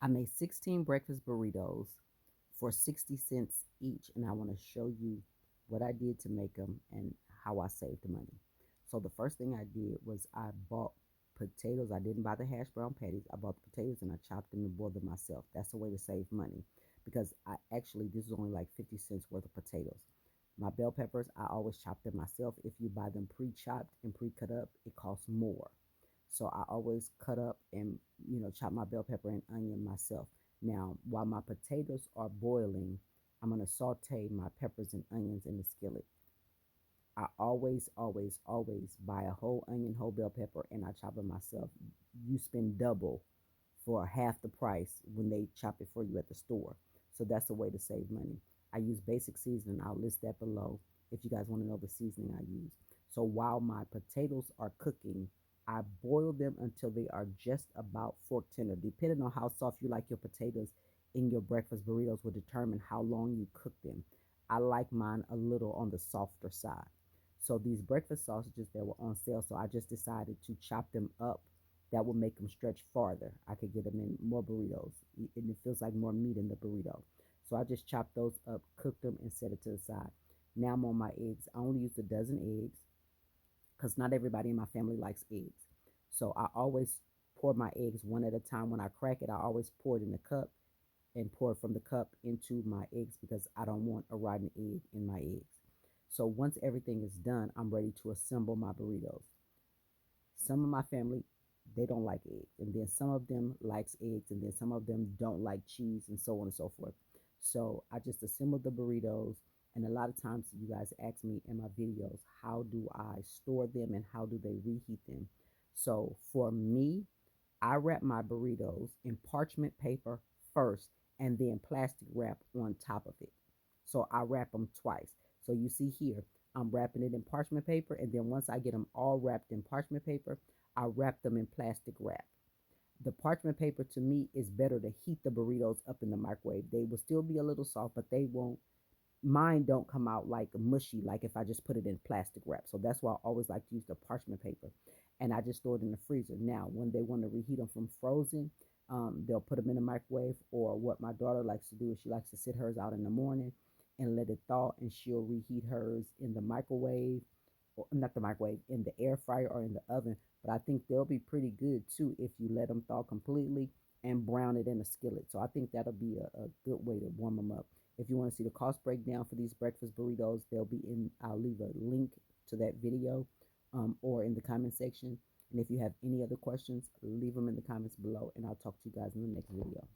I made 16 breakfast burritos for 60 cents each, and I want to show you what I did to make them and how I saved money. So the first thing I did was I bought potatoes. I didn't buy the hash brown patties. I bought the potatoes and I chopped them and boiled them myself. That's a way to save money because this is only like 50 cents worth of potatoes. My bell peppers, I always chop them myself. If you buy them pre-chopped and pre-cut up, it costs more. So I always cut up and chop my bell pepper and onion myself. Now, while my potatoes are boiling, I'm gonna saute my peppers and onions in the skillet. I always buy a whole onion, whole bell pepper, and I chop it myself. You spend double for half the price when they chop it for you at the store. So that's a way to save money. I use basic seasoning. I'll list that below if you guys want to know the seasoning I use. So while my potatoes are cooking, I boil them until they are just about fork tender. Depending on how soft you like your potatoes in your breakfast burritos will determine how long you cook them. I like mine a little on the softer side. So these breakfast sausages that were on sale, so I just decided to chop them up. That will make them stretch farther. I could get them in more burritos, and it feels like more meat in the burrito. So I just chopped those up, cooked them, and set it to the side. Now I'm on my eggs. I only used a dozen eggs because not everybody in my family likes eggs. So I always pour my eggs one at a time. When I crack it, I always pour it in the cup and pour it from the cup into my eggs because I don't want a rotten egg in my eggs. So once everything is done, I'm ready to assemble my burritos. Some of my family, they don't like eggs, and then some of them likes eggs, and then some of them don't like cheese, and so on and so forth. So I just assembled the burritos, and a lot of times you guys ask me in my videos, how do I store them and how do they reheat them? So for me, I wrap my burritos in parchment paper first and then plastic wrap on top of it. So I wrap them twice. So you see here, I'm wrapping it in parchment paper, and then once I get them all wrapped in parchment paper, I wrap them in plastic wrap. The parchment paper to me is better to heat the burritos up in the microwave. They will still be a little soft, but they won't mine don't come out like mushy like if I just put it in plastic wrap. So that's why I always like to use the parchment paper. And I just store it in the freezer. Now, when they want to reheat them from frozen, they'll put them in the microwave. Or what my daughter likes to do is she likes to sit hers out in the morning and let it thaw, and she'll reheat hers in the microwave, or not the microwave, in the air fryer or in the oven. But I think they'll be pretty good too if you let them thaw completely and brown it in a skillet. So I think that'll be a good way to warm them up. If you want to see the cost breakdown for these breakfast burritos, I'll leave a link to that video or in the comment section. And if you have any other questions, leave them in the comments below, and I'll talk to you guys in the next video.